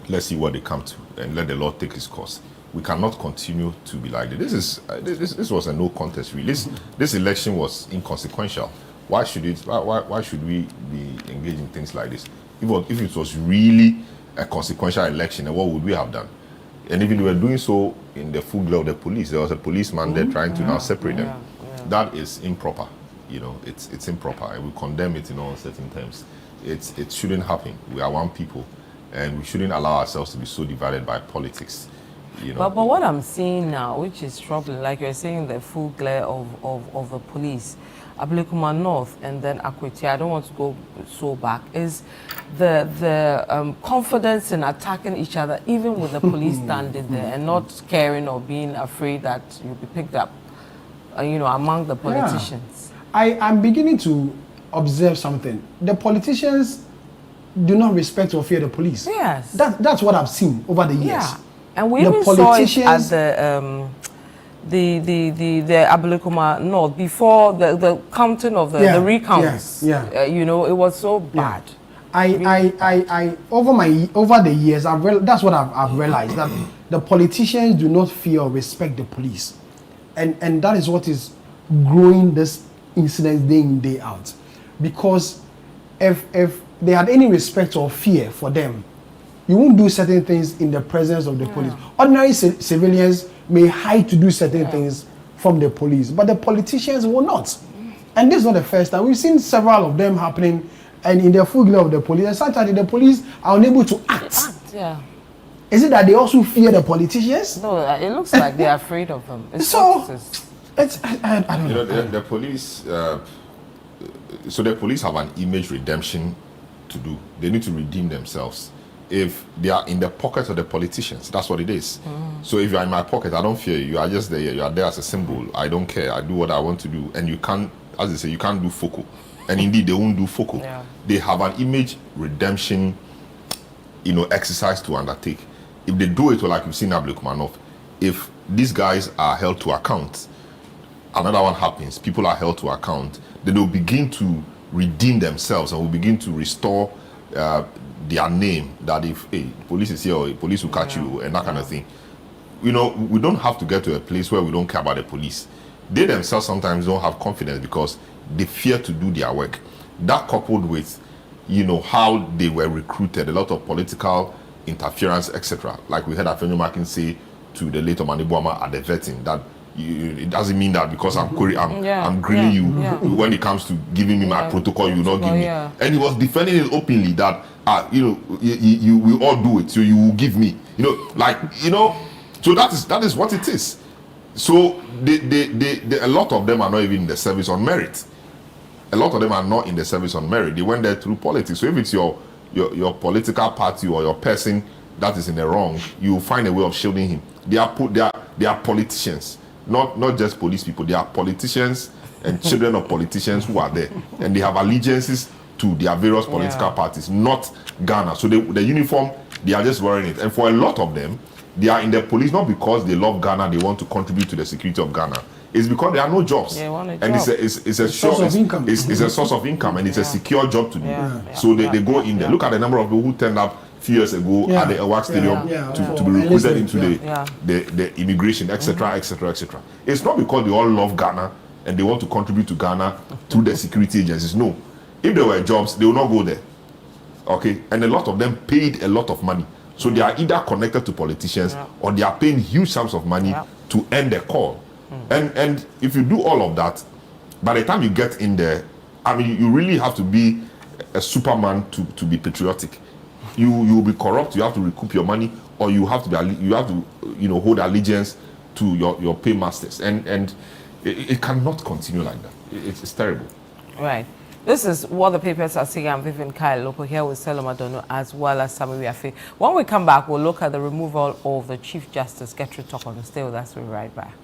Let's see what they come to, and let the law take its course. We cannot continue to be like this. This was a no contest, really. This election was inconsequential. Why should we be engaged in things like this? If it was really a consequential election, then what would we have done? And even we were doing so in the full glare of the police. There was a policeman there trying to now separate them. That is improper. It's improper, and we condemn it in all certain terms. It shouldn't happen. We are one people, and we shouldn't allow ourselves to be so divided by politics. But what I'm seeing now, which is troubling, like you're saying, the full glare of the police, Abdulkumanov and then Akwatia, I don't want to go so back, is the confidence in attacking each other, even with the police standing there and not caring or being afraid that you'll be picked up, among the politicians. Yeah. I'm beginning to observe something. The politicians do not respect or fear the police. Yes. That's what I've seen over the years. Yeah. And we even saw it at the Abdulkumanov before the counting of the recounts. It was so bad. I over the years that's what I've realized, that the politicians do not fear or respect the police, and that is what is growing this incident day in, day out. Because if they had any respect or fear for them, you won't do certain things in the presence of the police. Ordinary civilians may hide to do certain things from the police, but the politicians will not. And this is not the first time. We've seen several of them happening, and in the full glare of the police, and sometimes the police are unable to act. Is it that they also fear the politicians? No, it looks like they're afraid of them. I don't know. The police, so the police have an image redemption to do. They need to redeem themselves. If they are in the pocket of the politicians, that's what it is. So if you are in my pocket, I don't fear you. You are just there. You are there as a symbol. I don't care. I do what I want to do. And you can't, as they say, you can't do focal. And indeed, they won't do focal. They have an image redemption, exercise to undertake. If they do it, like you've seen Abdulkumanov, if these guys are held to account, another one happens, people are held to account, then they'll begin to redeem themselves and will begin to restore their name, that if police is here or police will catch you and that kind of thing. We don't have to get to a place where we don't care about the police. They themselves sometimes don't have confidence because they fear to do their work. That coupled with how they were recruited, a lot of political interference, etc. Like we heard Afenyo Makin say to the late Omani Boama at the vetting, that it doesn't mean that because I'm grilling you when it comes to giving me my protocol, you will not give me. And he was defending it openly that you will all do it, so you will give me. So that is what it is. So a lot of them are not even in the service on merit. A lot of them are not in the service on merit. They went there through politics. So if it's your political party or your person that is in the wrong, you will find a way of shielding him. They are politicians, not just police people. They are politicians and children of politicians who are there, and they have allegiances to their various political parties, not Ghana. So the uniform, they are just wearing it. And for a lot of them, they are in the police not because they love Ghana, they want to contribute to the security of Ghana. It's because there are no jobs, and it's a source of income. It's a source of income, and it's a secure job to do. So they go in there. Look at the number of people who turned up a few years ago at the Awak Stadium to be recruited into the immigration, etc., etc., etc. It's not because they all love Ghana and they want to contribute to Ghana through the security agencies. No, if there were jobs, they will not go there. Okay, and a lot of them paid a lot of money, so they are either connected to politicians or they are paying huge sums of money to earn their call. And if you do all of that, by the time you get in there, I mean, you really have to be a superman to be patriotic. You will be corrupt. You have to recoup your money, or you have to hold allegiance to your paymasters, and it cannot continue like that. It's terrible. Right. This is what the papers are saying. I'm Vivian Lokko here with Selim Adono as well as Sami Wiafe. When we come back, we'll look at the removal of the Chief Justice. Get your talk on the stay with us. We'll be right back.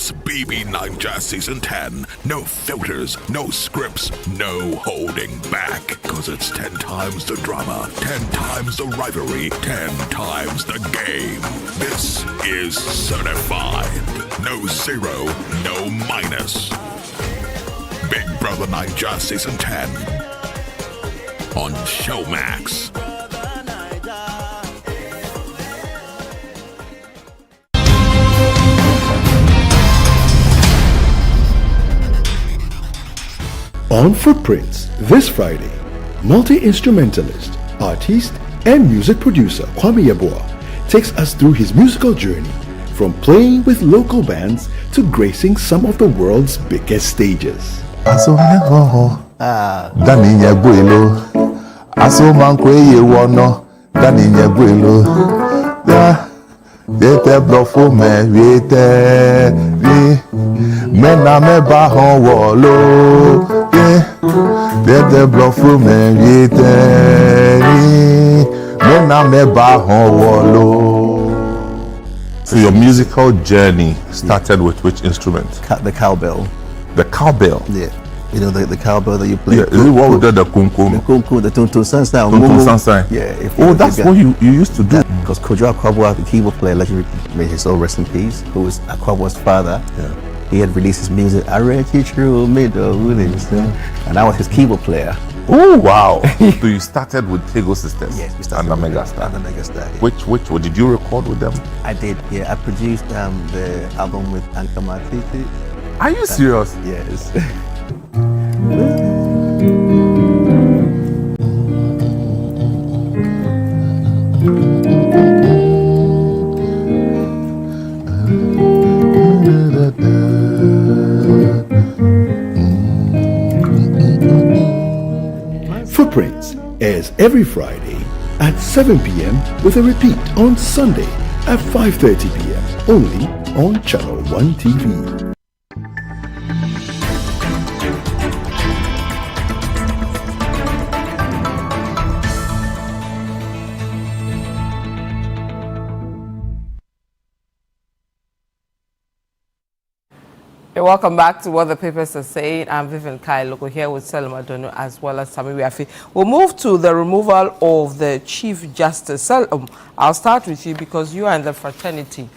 It's BB Naija Season 10. No filters, no scripts, no holding back. Cause it's 10 times the drama, 10 times the rivalry, 10 times the game. This is certified. No zero, no minus. Big Brother Naija Season 10 on Showmax. On Footprints this Friday, multi-instrumentalist, artist, and music producer Kwame Yeboah takes us through his musical journey from playing with local bands to gracing some of the world's biggest stages. So your musical journey started with which instrument? The cowbell. The cowbell? Yeah. You know the cowbell that you play? Yeah, is it what we did, the kumkum? The kumkum, the tuntun sansan. Tuntun sansan? Yeah. That's what you used to do? Because Kojo Akwatia, the keyboard player, legendary, may his soul rest in peace, who was Akwatia's father. Yeah. He had released his music, and I was his keyboard player. Oh wow! So you started with Tego Sisters? Yes, we started and the Megastar. And the Megastar. Yeah. Which did you record with them? I did. Yeah, I produced the album with Anka Matiti. Are you serious? Yes. Footprints airs every Friday at 7 p.m. with a repeat on Sunday at 5:30 p.m. only on Channel 1 TV. Welcome back to What the Papers Are Saying. I'm Vivian Lokko here with Selim Adonu as well as Sami Wiafi. We'll move to the removal of the Chief Justice. I'll start with you because you are in the fraternity.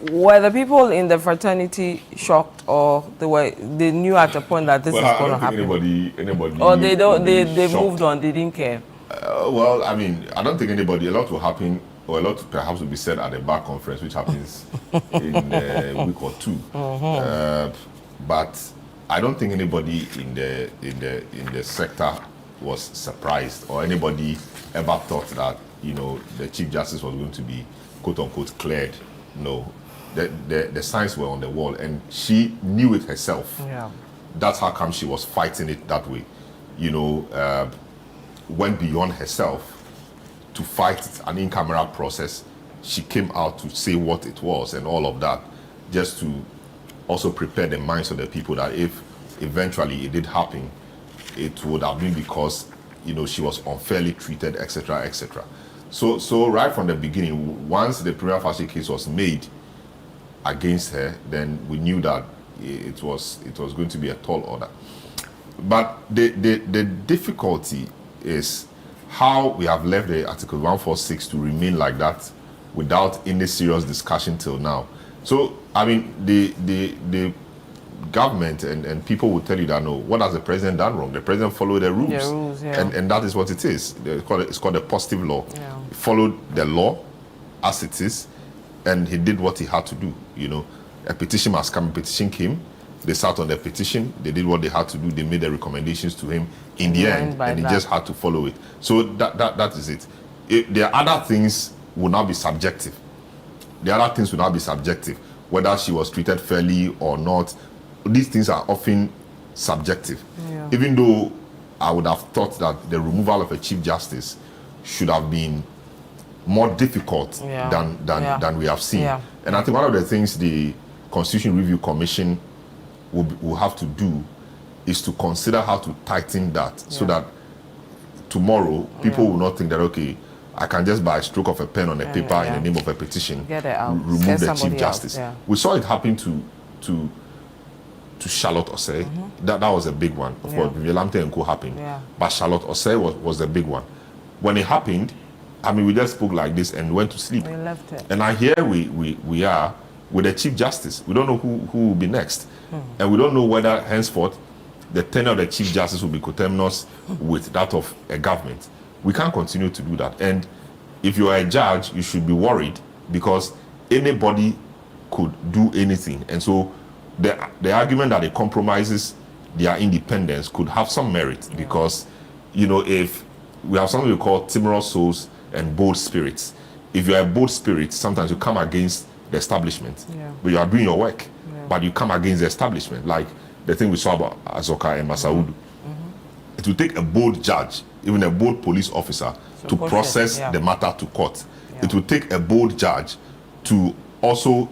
Were the people in the fraternity shocked, or they knew at a point that this is going to happen? Anybody or they moved on, they didn't care? Well, I mean, I don't think anybody, a lot will happen, or a lot perhaps will be said at the bar conference, which happens in a week or two. But I don't think anybody in the sector was surprised, or anybody ever thought that the Chief Justice was going to be quote unquote cleared. No, the signs were on the wall, and she knew it herself. Yeah. That's how come she was fighting it that way. Went beyond herself to fight an in-camera process. She came out to say what it was and all of that, just to also prepare the minds of the people that if eventually it did happen, it would have been because she was unfairly treated, etc., etc. So right from the beginning, once the prima facie case was made against her, then we knew that it was going to be a tall order. But the difficulty is how we have left the Article 146 to remain like that without any serious discussion till now. So, I mean, the government and people will tell you that, no, what has the president done wrong? The president followed the rules. The rules, yeah. And that is what it is. It's called a positive law. Yeah. He followed the law as it is, and he did what he had to do. A petition must come, a petition came, they sat on the petition, they did what they had to do, they made the recommendations to him in the end, and he just had to follow it. So that is it. There are other things will now be subjective. Whether she was treated fairly or not, these things are often subjective. Yeah. Even though I would have thought that the removal of a Chief Justice should have been more difficult than we have seen. Yeah. And I think one of the things the Constitution Review Commission will have to do is to consider how to tighten that so that tomorrow people will not think that, okay, I can just by a stroke of a pen on a paper in the name of a petition remove the Chief Justice. Yeah. We saw it happen to to Charlotte Osei. That was a big one. Of course, Vivian and Co happened. Yeah. But Charlotte Osei was the big one. When it happened, I mean, we just spoke like this and went to sleep. We left it. And now here we are with the Chief Justice. We don't know who will be next. And we don't know whether henceforth the tenure of the Chief Justice will be coterminous with that of a government. We can't continue to do that. And if you are a judge, you should be worried because anybody could do anything. And so the argument that it compromises their independence could have some merit because, you know, if we have something we call timorous souls and bold spirits. If you are a bold spirit, sometimes you come against the establishment, but you are doing your work, but you come against the establishment, like the thing we saw about Azoka and Masaudu. It will take a bold judge, even a bold police officer, to process the matter to court. It will take a bold judge to also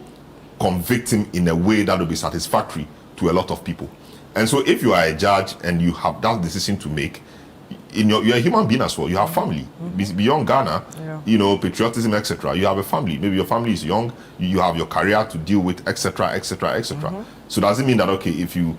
convict him in a way that will be satisfactory to a lot of people. And so if you are a judge and you have that decision to make, you're a human being as well. You have family. Beyond Ghana, you know, patriotism, etc. You have a family. Maybe your family is young. You have your career to deal with, etc., etc., etc. So does it mean that, okay, if you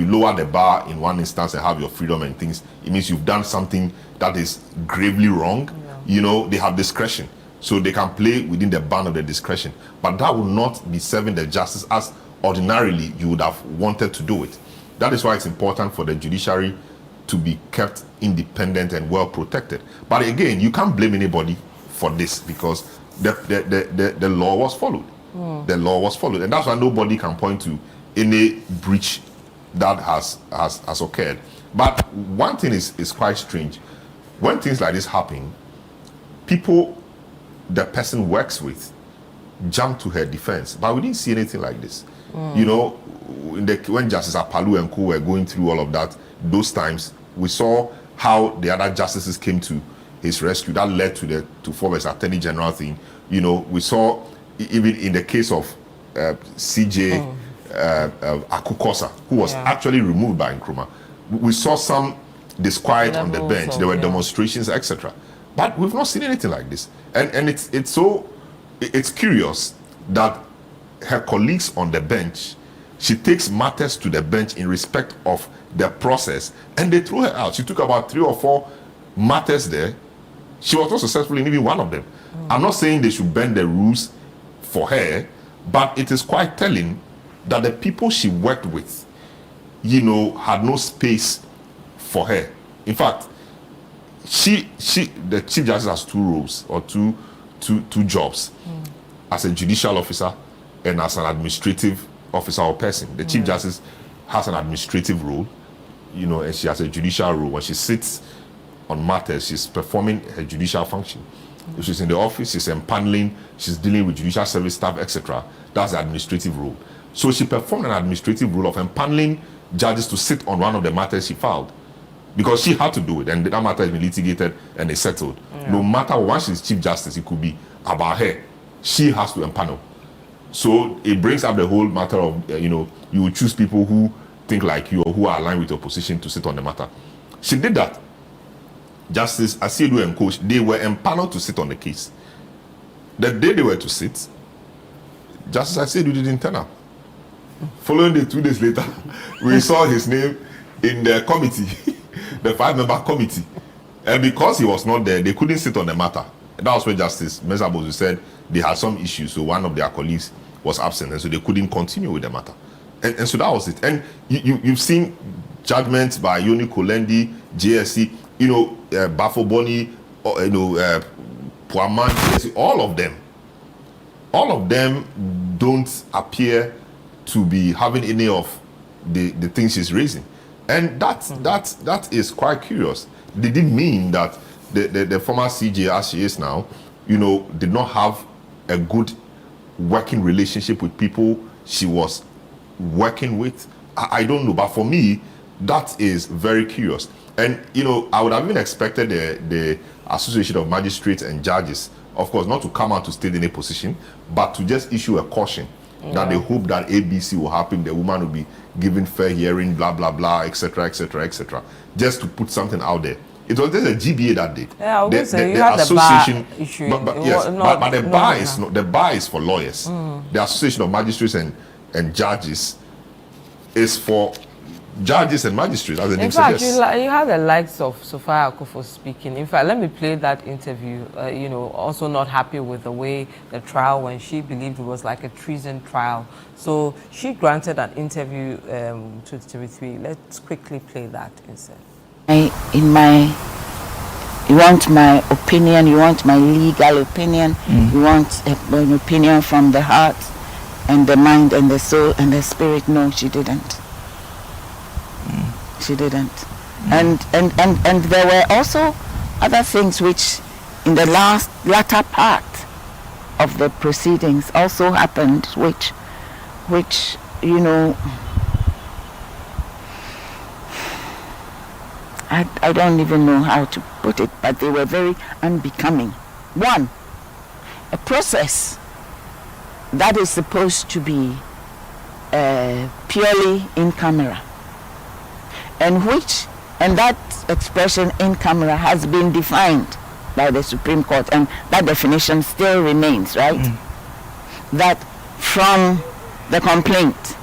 lower the bar in one instance and have your freedom and things, it means you've done something that is gravely wrong? You know, they have discretion. So they can play within the band of their discretion. But that will not be serving the justice as ordinarily you would have wanted to do it. That is why it's important for the judiciary to be kept independent and well protected. But again, you can't blame anybody for this because the law was followed. The law was followed. And that's why nobody can point to any breach that has occurred. But one thing is quite strange. When things like this happen, people the person works with jump to her defense. But we didn't see anything like this. You know, when Justice Apalu and Co were going through all of that, those times, we saw how the other justices came to his rescue. That led to Forbes Attorney General thing. You know, we saw even in the case of CJ Akukosa, who was actually removed by Nkrumah. We saw some disquiet on the bench. There were demonstrations, etc. But we've not seen anything like this. And it's curious that her colleagues on the bench, she takes matters to the bench in respect of the process, and they threw her out. She took about 3 or 4 matters there. She was not successful in even one of them. I'm not saying they should bend the rules for her, but it is quite telling that the people she worked with, you know, had no space for her. In fact, the Chief Justice has 2 roles or two jobs, as a judicial officer and as an administrative officer or person. The Chief Justice has an administrative role, you know, and she has a judicial role. When she sits on matters, she's performing her judicial function. If she's in the office, she's empaneling, she's dealing with judicial service staff, etc. That's the administrative role. So she performed an administrative role of empaneling judges to sit on one of the matters she filed, because she had to do it, and that matter has been litigated and is settled. No matter once she's Chief Justice, it could be about her. She has to empanel. So it brings up the whole matter of, you know, you will choose people who think like you or who are aligned with your position to sit on the matter. She did that. Justice Asiedu and Coach, they were empaneled to sit on the case. The day they were to sit, Justice Asiedu didn't turn up. Following day, 2 days later, we saw his name in the committee, the 5-member committee. And because he was not there, they couldn't sit on the matter. That was where Justice Mesabozu said they had some issues, so one of their colleagues was absent, and so they couldn't continue with the matter. And so that was it. And you've seen judgments by Yoni Kolendi, JSC, you know, Bafo Boni, you know, Puaman, JSC, all of them don't appear to be having any of the things she's raising. And that is quite curious. They didn't mean that the former CJ, as she is now, you know, did not have a good working relationship with people she was working with. I don't know, but for me, that is very curious. And, you know, I would have even expected the Association of Magistrates and Judges, of course, not to come out to state any position, but to just issue a caution that they hope that ABC will happen, the woman will be given fair hearing, blah, blah, blah, etc., etc., etc., just to put something out there. It was just a GBA that did. Yeah, I would say the association, the bar issue. But the bar is not, the bar is for lawyers. The Association of Magistrates and and judges is for judges and magistrates, as the name In fact, suggests. you had the likes of Sophia Akufo speaking. In fact, let me play that interview. Also not happy with the way the trial, when she believed it was like a treason trial. So she granted an interview to TV3. Let's quickly play that instead. You want my opinion, you want my legal opinion, you want an opinion from the heart and the mind and the soul and the spirit. No, she didn't. She didn't. And there were also other things which in the latter part of the proceedings also happened, which I don't even know how to put it, but they were very unbecoming. One, a process that is supposed to be purely in camera, and that expression in camera has been defined by the Supreme Court, and that definition still remains, right? That from the complaint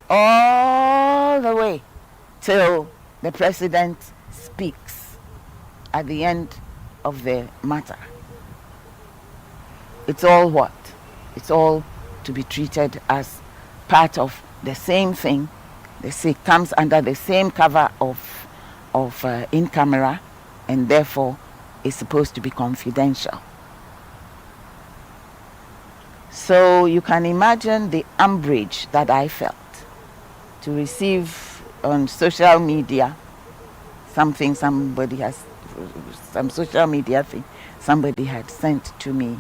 all the way till the president speaks at the end of the matter. It's all what? It's all to be treated as part of the same thing. It comes under the same cover of in camera, and therefore is supposed to be confidential. So you can imagine the umbrage that I felt to receive on social media some social media thing somebody had sent to me,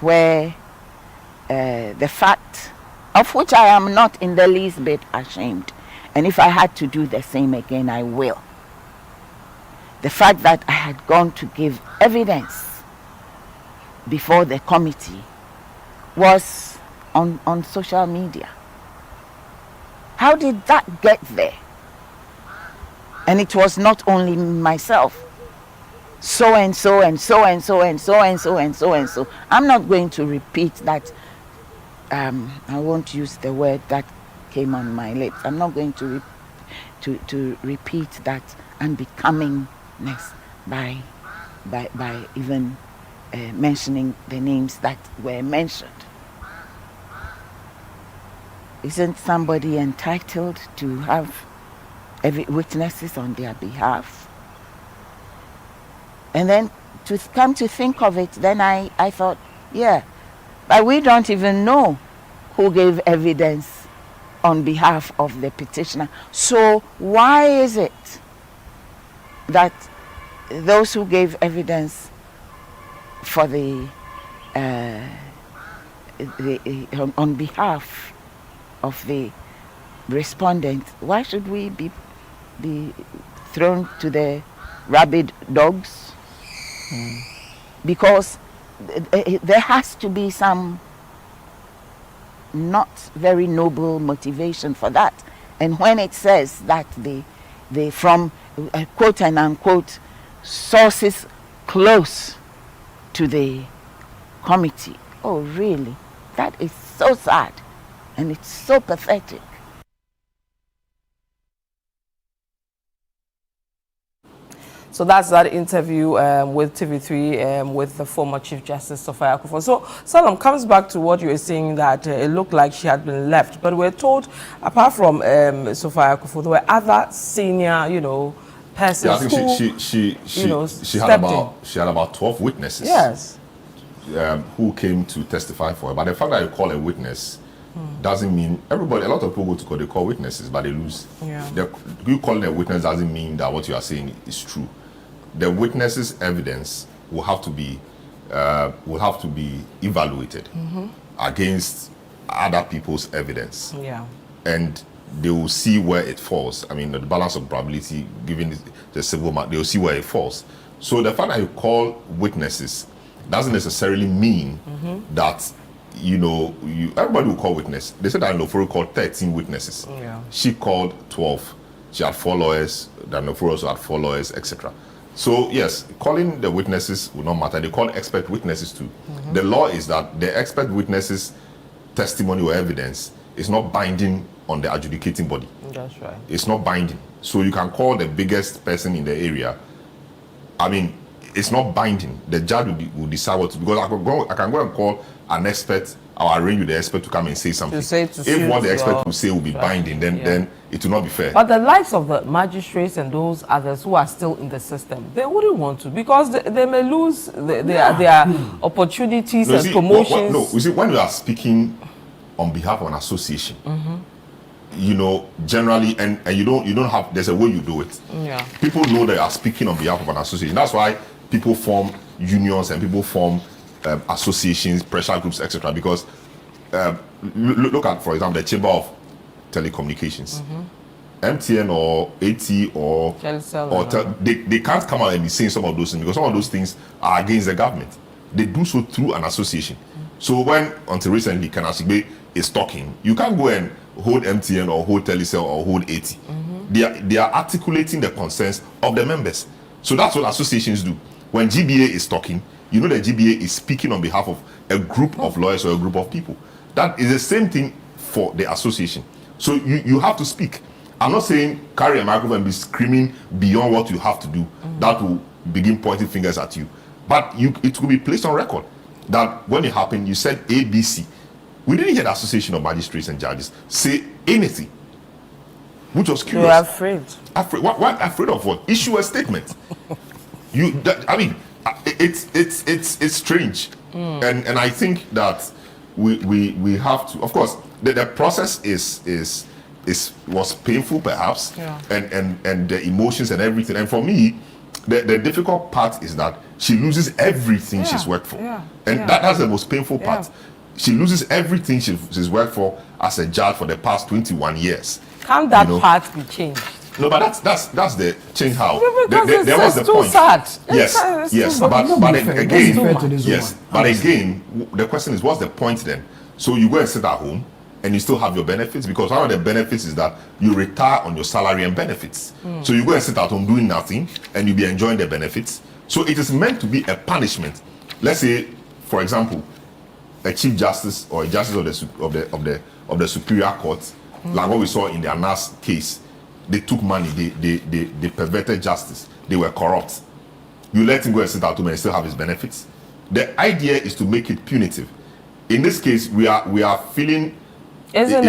where the fact of which I am not in the least bit ashamed, and if I had to do the same again, I will. The fact that I had gone to give evidence before the committee was on social media. How did that get there? And it was not only myself. So and so and so and so and so and so and so and so. I'm not going to repeat that. I won't use the word that came on my lips. I'm not going to repeat that unbecomingness by even mentioning the names that were mentioned. Isn't somebody entitled to have witnesses on their behalf? And then to come to think of it, then I thought, yeah, but we don't even know who gave evidence on behalf of the petitioner. So why is it that those who gave evidence for on behalf of the respondent, why should we be thrown to the rabid dogs? Because there has to be some not very noble motivation for that. And when it says that they from quote and unquote sources close to the committee, oh really, that is so sad and it's so pathetic. So that's that interview with TV3 with the former Chief Justice Sophia Akufo. So Salam, comes back to what you were saying, that it looked like she had been left, but we're told apart from Sophia Akufo, there were other senior, persons. Yeah, I think she had about 12 witnesses. Yes. Who came to testify for her. But the fact that you call a witness doesn't mean everybody. A lot of people go to court, they call witnesses, but they lose. Yeah. You calling a witness doesn't mean that what you are saying is true. The witness's evidence will have to be evaluated against other people's evidence. Yeah. And they will see where it falls. I mean, the balance of probability given the civil matter, they will see where it falls. So the fact that you call witnesses doesn't necessarily mean that everybody will call witness. They said that Noforo called 13 witnesses. Yeah. She called 12. She had 4 lawyers. That Noforo also had 4 lawyers, etc. So yes, calling the witnesses will not matter. They call expert witnesses too. The law is that the expert witnesses testimony or evidence is not binding on the adjudicating body. That's right. It's not binding. So you can call the biggest person in the area. I mean, it's not binding. The judge will decide what to, because I can go and call an expert or arrange with the expert to come and say something. If what the expert will say will be binding, then it will not be fair. But the likes of the magistrates and those others who are still in the system, they wouldn't want to, because they may lose their opportunities and promotions. No, you see, when you are speaking on behalf of an association, you know, generally, and you don't have, there's a way you do it. Yeah. People know they are speaking on behalf of an association. That's why people form unions and people form associations, pressure groups, etc. Because look at, for example, the Chamber of Telecommunications, MTN or AT or they can't come out and be saying some of those things, because some of those things are against the government. They do so through an association. So when, until recently, Kanasigbe is talking, you can't go and hold MTN or hold Telecel or hold AT. They are articulating the concerns of the members. So that's what associations do. When GBA is talking, you know that GBA is speaking on behalf of a group of lawyers or a group of people. That is the same thing for the association. So you have to speak. I'm not saying carry a microphone and be screaming beyond what you have to do. That will begin pointing fingers at you. But it will be placed on record that when it happened, you said ABC. We didn't hear the Association of Magistrates and Judges say anything, which was curious. You're afraid. What afraid of what? Issue a statement. I mean, it's strange, and I think that we have to. Of course, the process was painful, perhaps, and the emotions and everything. And for me, the difficult part is that she loses everything she's worked for, and that's the most painful part. She loses everything she's worked for as a judge for the past 21 years. Can that part be changed? No, but that's the change how. Because there was the too point. Sad. Yes, but again, the question is, what's the point then? So you go and sit at home and you still have your benefits, because one of the benefits is that you retire on your salary and benefits. So you go and sit at home doing nothing and you'll be enjoying the benefits. So it is meant to be a punishment. Let's say, for example, a chief justice or a justice of the superior court, like what we saw in the Anas case. They took money, they perverted justice, they were corrupt. You let him go and sit at home and still have his benefits. The idea is to make it punitive. In this case, we are feeling enough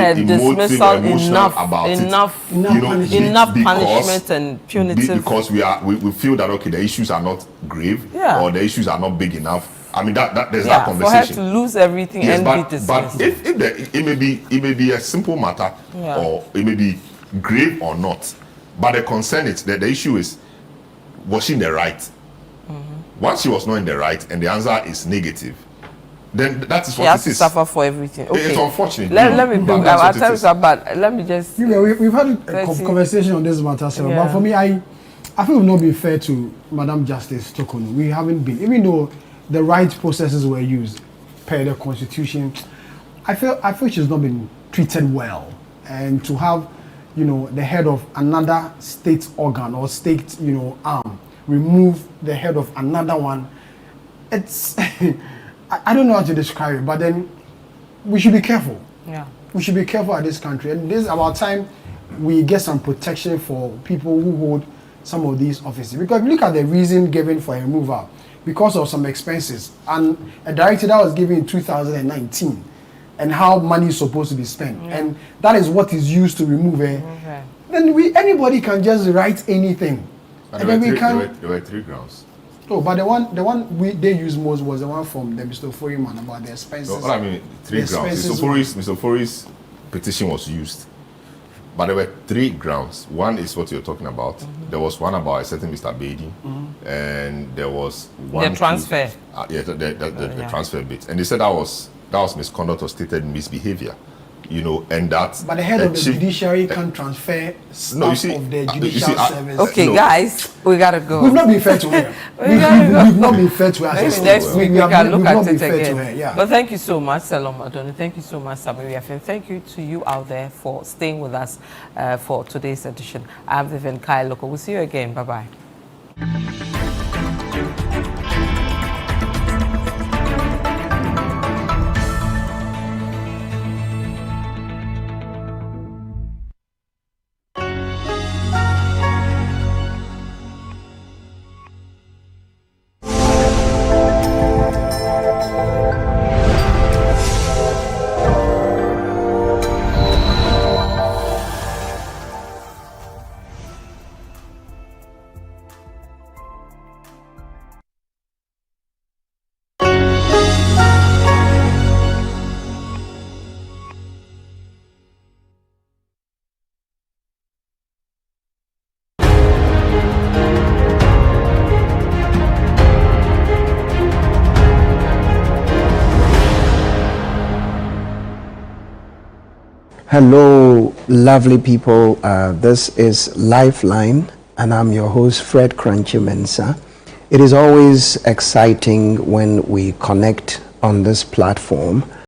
punishment and punitive, because we feel that, okay, the issues are not grave, or the issues are not big enough. I mean, that there's that conversation. For her to lose everything and be dismissed. But it may be a simple matter, or it may be grave or not. But the concern is that the issue is, was she in the right? Once she was not in the right and the answer is negative, then that is what it is. She has to suffer for everything. Okay. It's unfortunate. Let me bring I'll tell you something, but let me just... We've had a conversation on this matter, but for me, I feel we've not been fair to Madam Justice Tokonu. We haven't been. Even though the right processes were used per the Constitution, I feel she's not been treated well. And to have, the head of another state organ or state, arm remove the head of another one, it's... I don't know how to describe it, but then we should be careful. Yeah. We should be careful at this country. And this is about time we get some protection for people who hold some of these offices. Because look at the reason given for a removal. Because of some expenses. And a directive that was given in 2019. And how money is supposed to be spent. Yeah. And that is what is used to remove it. Okay. Then anybody can just write anything. And then there were 3 grounds. Oh, but the one they used most was the one from the Mr. Fori man about the expenses. No, I mean 3 grounds. Mr. Fori's petition was used, but there were 3 grounds. One is what you're talking about. There was one about a certain Mr. Beatty, and there was one the transfer. The transfer bit, and they said that was misconduct or stated misbehavior. And that. But the head of the judiciary can transfer staff of the judicial service. Okay, guys, we gotta go. We've not been fair to her. We've not been fair to her. Maybe next week we can look at it again. Her, yeah. But thank you so much, Salom Adoni. Thank you so much, Samiri Afin. Thank you to you out there for staying with us for today's edition. I'm Vivian Lokko. We'll see you again. Bye-bye. Hello, lovely people. This is Lifeline, and I'm your host, Fred Crunchy Mensah. It is always exciting when we connect on this platform.